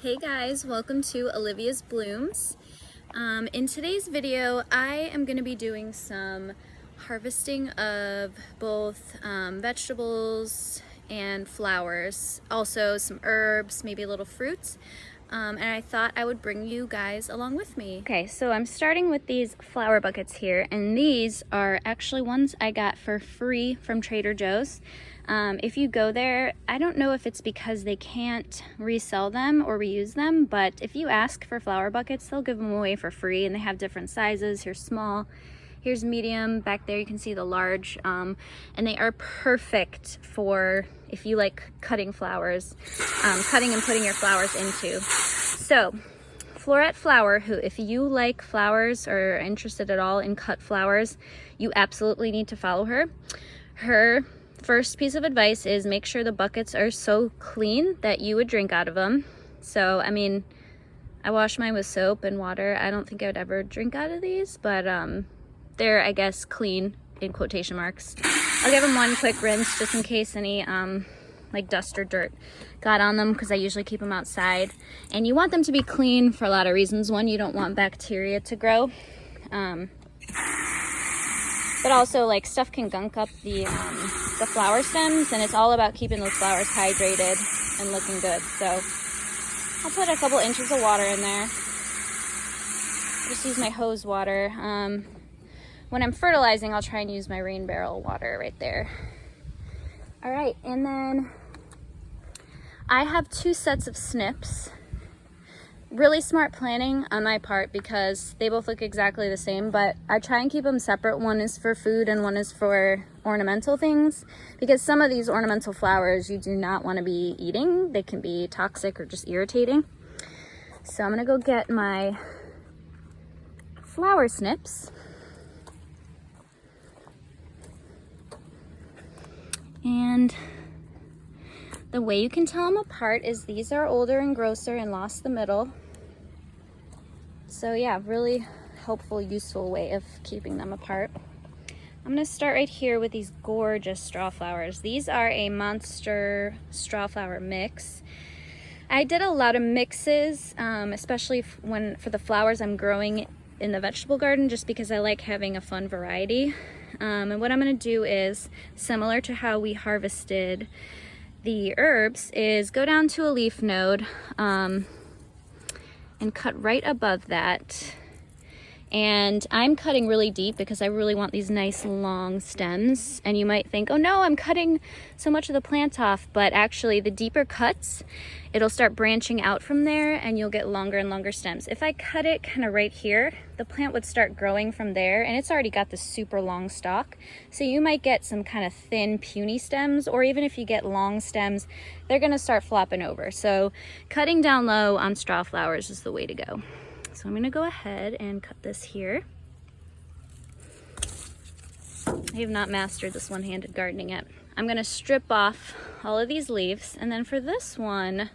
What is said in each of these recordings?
Hey guys, welcome to Olivia's Blooms. In today's video, I am going to be doing some harvesting of both vegetables and flowers, also some herbs, maybe a little fruits. And I thought I would bring you guys along with me. Okay, so I'm starting with these flower buckets here, and these are actually ones I got for free from Trader Joe's. If you go there, I don't know if it's because they can't resell them or reuse them, but if you ask for flower buckets, they'll give them away for free, and they have different sizes. Here's small, here's medium, back there you can see the large, and they are perfect for if you like cutting flowers, cutting and putting your flowers into. So Florette Flower, who if you like flowers or are interested at all in cut flowers, you absolutely need to follow her. Her first piece of advice is make sure the buckets are so clean that you would drink out of them. So, I mean, I wash mine with soap and water. I don't think I would ever drink out of these, but they're, I guess, clean in quotation marks. I'll give them one quick rinse just in case any like dust or dirt got on them, because I usually keep them outside. And you want them to be clean for a lot of reasons. One, you don't want bacteria to grow. But also, like, stuff can gunk up the flower stems, and it's all about keeping those flowers hydrated and looking good. So I'll put a couple inches of water in there. Just use my hose water. When I'm fertilizing, I'll try and use my rain barrel water right there. All right, and then I have 2 sets of snips. Really smart planning on my part because they both look exactly the same, but I try and keep them separate. One is for food and one is for ornamental things, because some of these ornamental flowers you do not want to be eating. They can be toxic or just irritating. So I'm gonna go get my flower snips. And the way you can tell them apart is these are older and grosser and lost the middle. So yeah, really helpful, useful way of keeping them apart. I'm gonna start right here with these gorgeous straw flowers. These are a monster straw flower mix. I did a lot of mixes, especially for the flowers I'm growing in the vegetable garden, just because I like having a fun variety. And what I'm gonna do is, similar to how we harvested the herbs, is go down to a leaf node and cut right above that. And I'm cutting really deep because I really want these nice long stems. And you might think, oh no, I'm cutting so much of the plant off, but actually the deeper cuts, it'll start branching out from there and you'll get longer and longer stems. If I cut it kind of right here, the plant would start growing from there, and it's already got this super long stalk. So you might get some kind of thin, puny stems, or even if you get long stems, they're gonna start flopping over. So cutting down low on straw flowers is the way to go. So I'm gonna go ahead and cut this here. I have not mastered this one-handed gardening yet. I'm gonna strip off all of these leaves, and then for this one,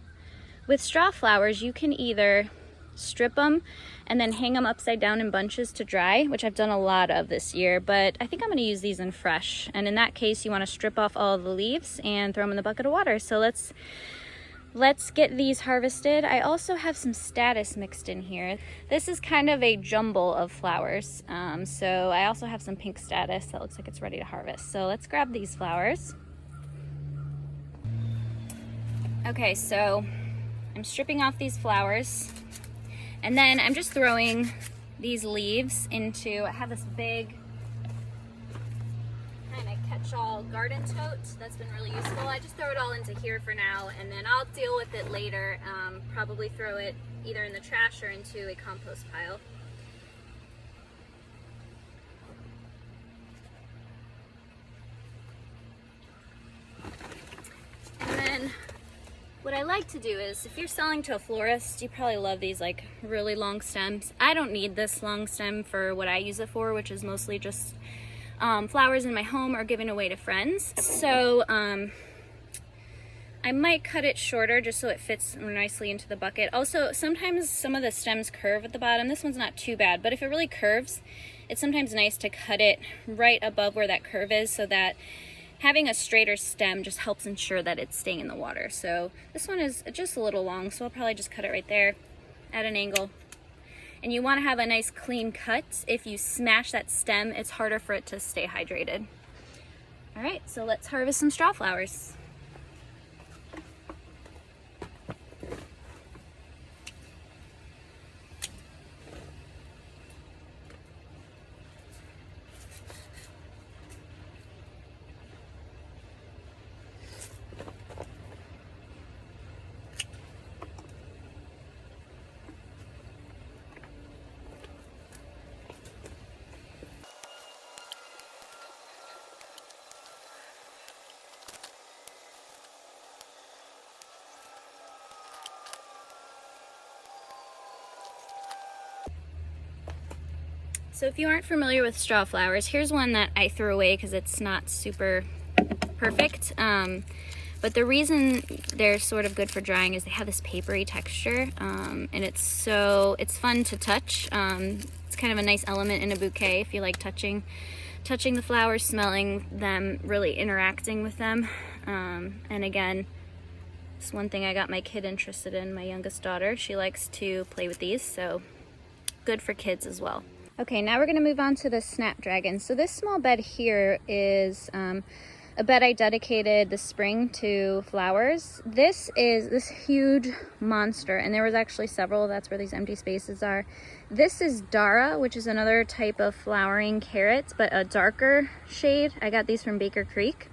with straw flowers, you can either strip them and then hang them upside down in bunches to dry, which I've done a lot of this year, but I think I'm gonna use these in fresh. And in that case, you wanna strip off all of the leaves and throw them in the bucket of water. So let's get these harvested. I also have some statice mixed in here. This is kind of a jumble of flowers. So I also have some pink statice that looks like it's ready to harvest. So let's grab these flowers. Okay, so I'm stripping off these flowers, and then I'm just throwing these leaves into, I have this big kind of catch-all garden tote that's been really useful. I just throw it all into here for now, and then I'll deal with it later. Probably throw it either in the trash or into a compost pile. And then what I like to do is, if you're selling to a florist, you probably love these like really long stems. I don't need this long stem for what I use it for, which is mostly just flowers in my home or giving away to friends. So I might cut it shorter just so it fits nicely into the bucket. Also, sometimes some of the stems curve at the bottom. This one's not too bad, but if it really curves, it's sometimes nice to cut it right above where that curve is, so that having a straighter stem just helps ensure that it's staying in the water. So this one is just a little long, so I'll probably just cut it right there at an angle. And you want to have a nice clean cut. If you smash that stem, it's harder for it to stay hydrated. All right, so let's harvest some straw flowers. So if you aren't familiar with straw flowers, here's one that I threw away because it's not super perfect. But the reason they're sort of good for drying is they have this papery texture, and it's fun to touch. It's kind of a nice element in a bouquet if you like touching the flowers, smelling them, really interacting with them. And again, it's one thing I got my kid interested in, my youngest daughter. She likes to play with these, so good for kids as well. Okay, now we're going to move on to the snapdragon. So this small bed here is a bed I dedicated this spring to flowers. This is this huge monster, and there was actually several. That's where these empty spaces are. This is Dara, which is another type of flowering carrots, but a darker shade. I got these from Baker Creek.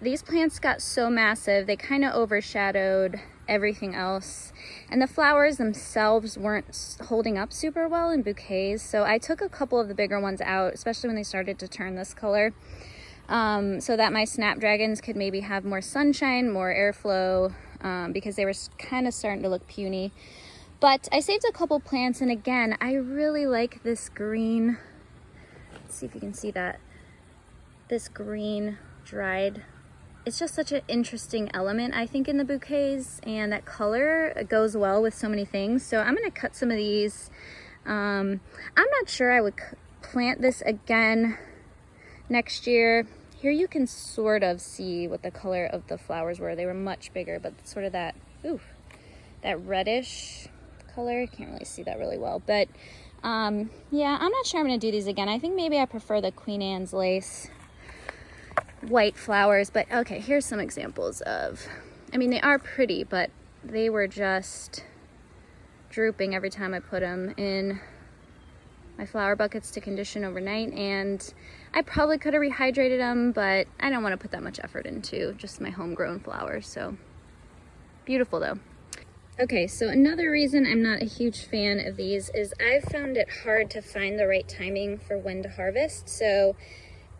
These plants got so massive, they kind of overshadowed everything else. And the flowers themselves weren't holding up super well in bouquets, so I took a couple of the bigger ones out, especially when they started to turn this color, so that my snapdragons could maybe have more sunshine, more airflow, because they were kind of starting to look puny. But I saved a couple plants, and again, I really like this green. Let's see if you can see that. This green dried. It's just such an interesting element, I think, in the bouquets, and that color goes well with so many things. So I'm going to cut some of these. I'm not sure I would plant this again next year. Here you can sort of see what the color of the flowers were. They were much bigger, but sort of that, that reddish color. Can't really see that really well, but yeah, I'm not sure I'm going to do these again. I think maybe I prefer the Queen Anne's lace white flowers. But okay, here's some examples of, I mean, they are pretty, but they were just drooping every time I put them in my flower buckets to condition overnight, and I probably could have rehydrated them, but I don't want to put that much effort into just my homegrown flowers. So beautiful though. Okay, so another reason I'm not a huge fan of these is I've found it hard to find the right timing for when to harvest. So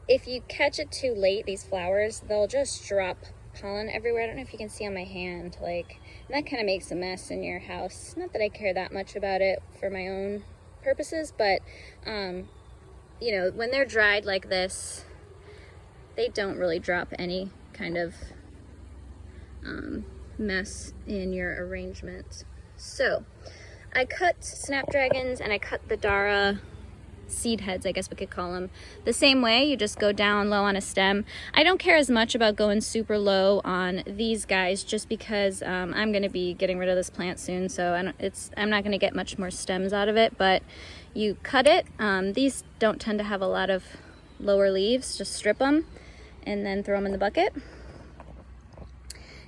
if you catch it too late, these flowers, they'll just drop pollen everywhere. I don't know if you can see on my hand, like, and that kind of makes a mess in your house. Not that I care that much about it for my own purposes, but, you know, when they're dried like this, they don't really drop any kind of mess in your arrangement. So I cut snapdragons and I cut the Dara seed heads, I guess we could call them, the same way. You just go down low on a stem. I don't care as much about going super low on these guys, just because I'm going to be getting rid of this plant soon, so I'm not going to get much more stems out of it. But you cut it. These don't tend to have a lot of lower leaves. Just strip them and then throw them in the bucket.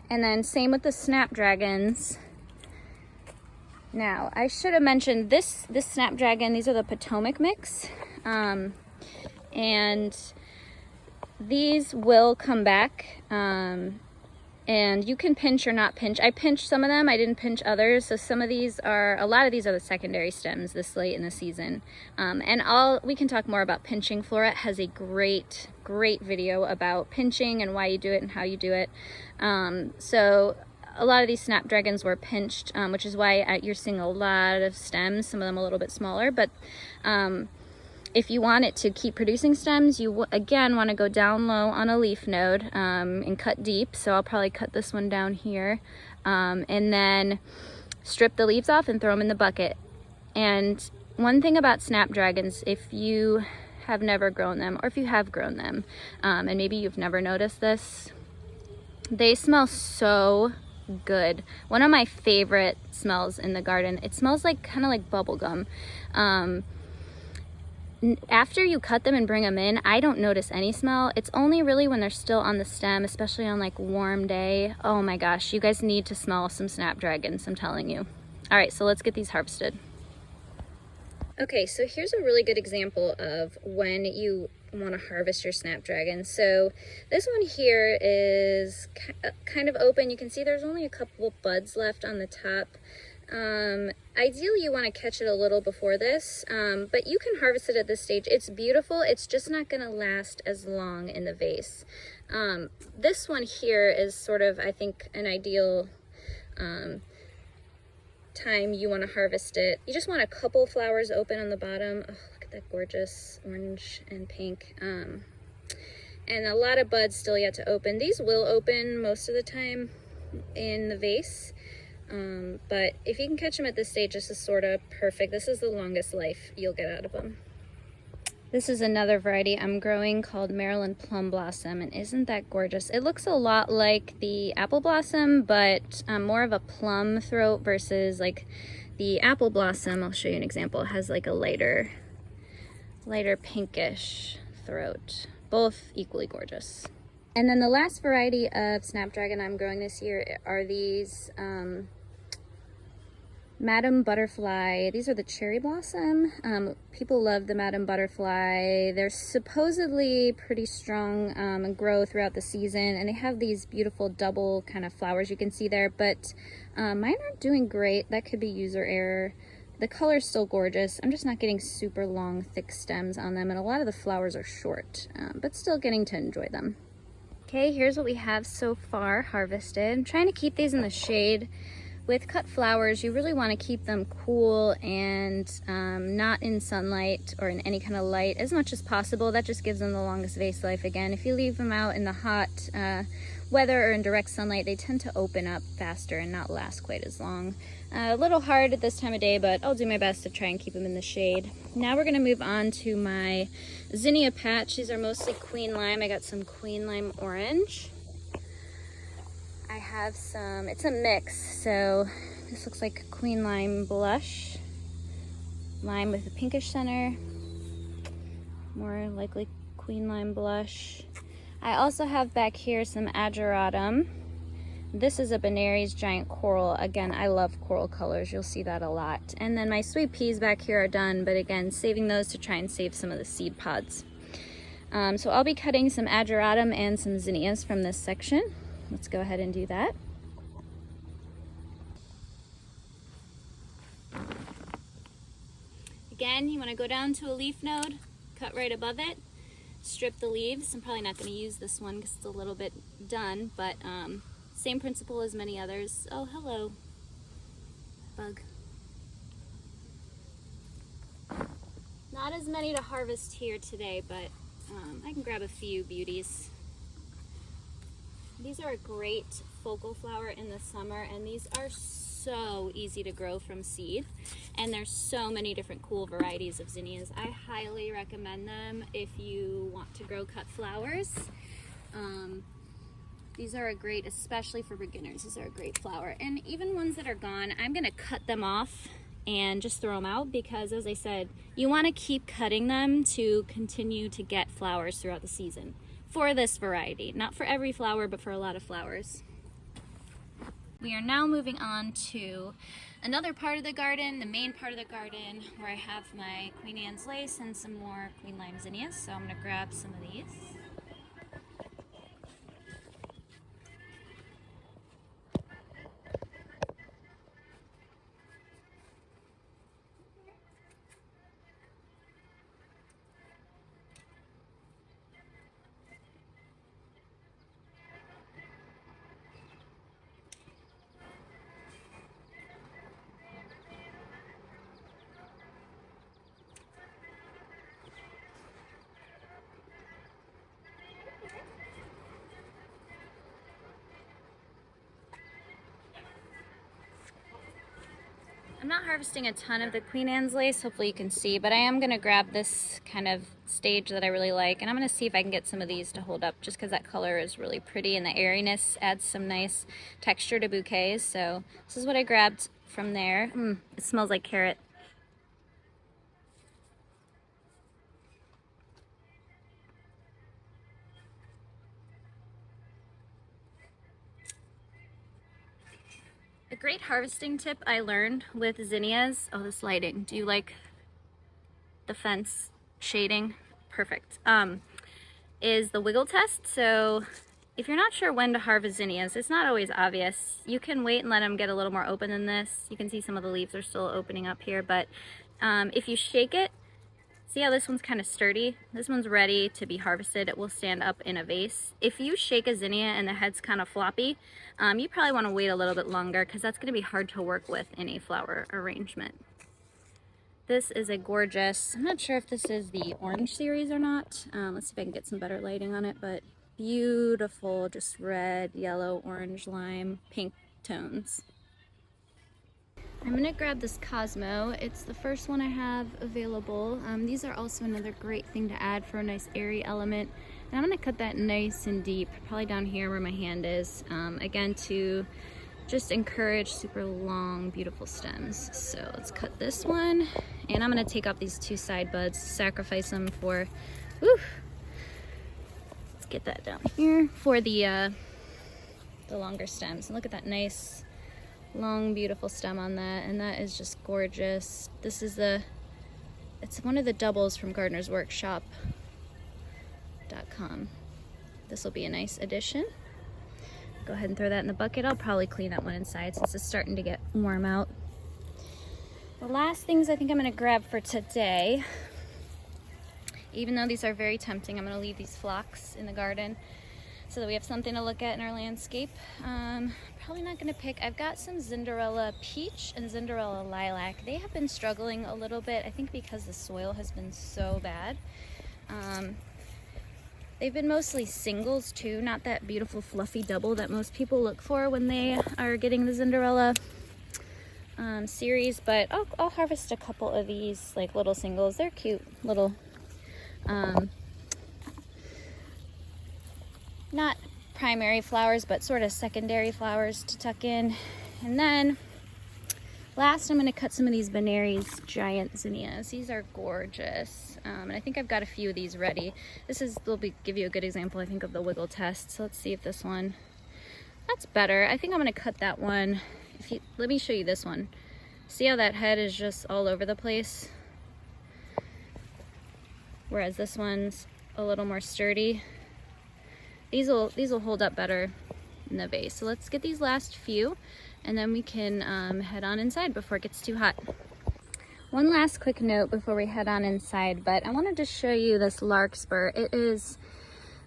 And then same with the snapdragons. Now, I should have mentioned this snapdragon, these are the Potomac mix, and these will come back, and you can pinch or not pinch. I pinched some of them, I didn't pinch others, so a lot of these are the secondary stems this late in the season. And we can talk more about pinching. Floret has a great video about pinching and why you do it and how you do it. So a lot of these snapdragons were pinched, which is why you're seeing a lot of stems, some of them a little bit smaller. But if you want it to keep producing stems, you again want to go down low on a leaf node and cut deep. So I'll probably cut this one down here, and then strip the leaves off and throw them in the bucket. And one thing about snapdragons, if you have never grown them, or if you have grown them, and maybe you've never noticed this, they smell so good. One of my favorite smells in the garden. It smells like kind of like bubble gum. After you cut them and bring them in, I don't notice any smell. It's only really when they're still on the stem, especially on like warm day. Oh my gosh, you guys need to smell some snapdragons, I'm telling you. All right, so let's get these harvested. Okay, so here's a really good example of when you want to harvest your snapdragon. So this one here is kind of open. You can see there's only a couple buds left on the top. Ideally you want to catch it a little before this, but you can harvest it at this stage. It's beautiful. It's just not going to last as long in the vase. This one here is sort of, I think, an ideal time you want to harvest it. You just want a couple flowers open on the bottom. Oh, look at that gorgeous orange and pink. And a lot of buds still yet to open. These will open most of the time in the vase. But if you can catch them at this stage, this is sort of perfect. This is the longest life you'll get out of them. This is another variety I'm growing called Maryland Plum Blossom, and isn't that gorgeous? It looks a lot like the apple blossom, but more of a plum throat versus like the apple blossom. I'll show you an example. It has like a lighter pinkish throat. Both equally gorgeous. And then the last variety of snapdragon I'm growing this year are these Madam Butterfly. These are the cherry blossom. People love the Madam Butterfly. They're supposedly pretty strong and grow throughout the season, and they have these beautiful double kind of flowers you can see there, but mine aren't doing great. That could be user error. The color's still gorgeous. I'm just not getting super long, thick stems on them, and a lot of the flowers are short, but still getting to enjoy them. Okay, here's what we have so far harvested. I'm trying to keep these in the shade. With cut flowers, you really want to keep them cool and not in sunlight or in any kind of light as much as possible. That just gives them the longest vase life. Again, if you leave them out in the hot weather or in direct sunlight, they tend to open up faster and not last quite as long. A little hard at this time of day, but I'll do my best to try and keep them in the shade. Now we're going to move on to my zinnia patch. These are mostly queen lime. I got some queen lime orange. I have some, it's a mix, so this looks like queen lime blush, lime with a pinkish center, more likely queen lime blush. I also have back here some ageratum. This is a Benary's giant coral. Again, I love coral colors, you'll see that a lot. And then my sweet peas back here are done, but again, saving those to try and save some of the seed pods. So I'll be cutting some ageratum and some zinnias from this section. Let's go ahead and do that. Again, you want to go down to a leaf node, cut right above it, strip the leaves. I'm probably not going to use this one because it's a little bit done, but same principle as many others. Oh, hello, bug. Not as many to harvest here today, but I can grab a few beauties. These are a great focal flower in the summer, and these are so easy to grow from seed. And there's so many different cool varieties of zinnias. I highly recommend them if you want to grow cut flowers. These are a great, especially for beginners, these are a great flower. And even ones that are gone, I'm gonna cut them off and just throw them out because, as I said, you wanna keep cutting them to continue to get flowers throughout the season. For this variety, not for every flower, but for a lot of flowers. We are now moving on to another part of the garden, the main part of the garden, where I have my Queen Anne's lace and some more queen lime zinnias. So I'm gonna grab some of these. I'm not harvesting a ton of the Queen Anne's lace, hopefully you can see, but I am gonna grab this kind of stage that I really like, and I'm gonna see if I can get some of these to hold up just because that color is really pretty and the airiness adds some nice texture to bouquets. So this is what I grabbed from there. It smells like carrot. A great harvesting tip I learned with zinnias, oh, this lighting, do you like the fence shading? Perfect. Is the wiggle test. So if you're not sure when to harvest zinnias, it's not always obvious. You can wait and let them get a little more open than this. You can see some of the leaves are still opening up here, but if you shake it, see how this one's kind of sturdy? This one's ready to be harvested. It will stand up in a vase. If you shake a zinnia and the head's kind of floppy, you probably want to wait a little bit longer because that's going to be hard to work with in a flower arrangement. This is a gorgeous, I'm not sure if this is the orange series or not. Let's see if I can get some better lighting on it, but beautiful, just red, yellow, orange, lime, pink tones. I'm gonna grab this Cosmo. It's the first one I have available. These are also another great thing to add for a nice airy element. And I'm gonna cut that nice and deep, probably down here where my hand is. Again, to just encourage super long, beautiful stems. So let's cut this one. And I'm gonna take off these two side buds, sacrifice them for, let's get that down here, for the longer stems. And look at that nice, long, beautiful stem on that, and that is just gorgeous. This is it's one of the doubles from Gardener's Workshop.com. This will be a nice addition. Go ahead and throw that in the bucket. I'll probably clean that one inside since it's starting to get warm out. The last things I think I'm going to grab for today, even though these are very tempting, I'm going to leave these phlox in the garden so that we have something to look at in our landscape. Probably not gonna pick, I've got some Zinderella Peach and Zinderella Lilac. They have been struggling a little bit, I think because the soil has been so bad. They've been mostly singles too, not that beautiful fluffy double that most people look for when they are getting the Zinderella series, but I'll harvest a couple of these like little singles. They're cute little, not primary flowers, but sort of secondary flowers to tuck in. And then last, I'm going to cut some of these Benary's giant zinnias. These are gorgeous, and I think I've got a few of these ready. They'll give you a good example, I think, of the wiggle test. So let's see if this one, that's better. I think I'm going to cut that one. Let me show you this one. See how that head is just all over the place, whereas this one's a little more sturdy. These will hold up better in the vase. So let's get these last few, and then we can head on inside before it gets too hot. One last quick note before we head on inside, but I wanted to show you this larkspur. It is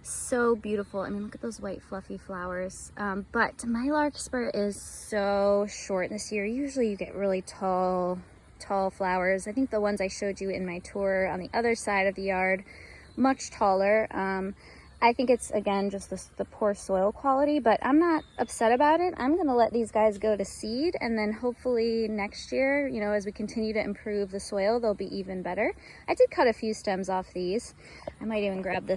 so beautiful. I mean, look at those white fluffy flowers. But my larkspur is so short this year. Usually you get really tall flowers. I think the ones I showed you in my tour on the other side of the yard, much taller. I think it's, again, just the poor soil quality, but I'm not upset about it. I'm going to let these guys go to seed, and then hopefully next year, you know, as we continue to improve the soil, they'll be even better. I did cut a few stems off these. I might even grab a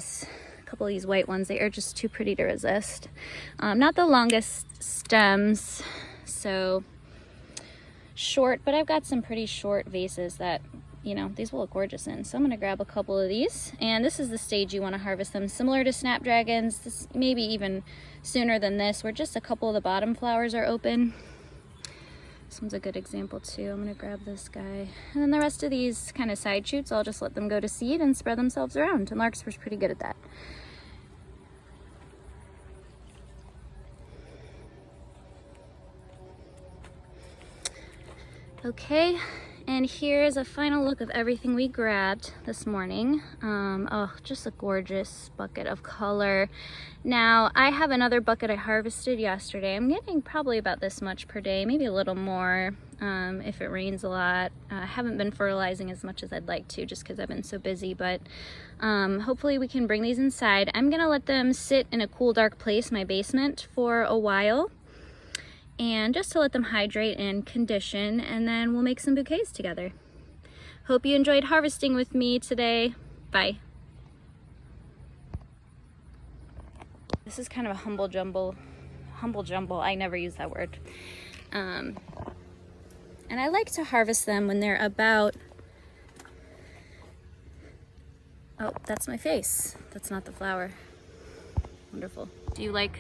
couple of these white ones. They are just too pretty to resist. Not the longest stems, so short, but I've got some pretty short vases that, you know, these will look gorgeous in. So I'm going to grab a couple of these, and this is the stage you want to harvest them. Similar to snapdragons, this maybe even sooner than this, where just a couple of the bottom flowers are open. This one's a good example too. I'm going to grab this guy. And then the rest of these kind of side shoots, I'll just let them go to seed and spread themselves around. And larkspur's pretty good at that. Okay. And here's a final look of everything we grabbed this morning. Oh, just a gorgeous bucket of color. Now, I have another bucket I harvested yesterday. I'm getting probably about this much per day, maybe a little more if it rains a lot. I haven't been fertilizing as much as I'd like to just because I've been so busy, but hopefully we can bring these inside. I'm gonna let them sit in a cool, dark place, my basement, for a while. and just to let them hydrate and condition, and then we'll make some bouquets together. Hope you enjoyed harvesting with me today. Bye. This is kind of a humble jumble, I never use that word. And I like to harvest them when they're about, oh, that's my face. That's not the flower. Wonderful. Do you like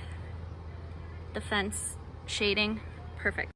the fence shading? Perfect.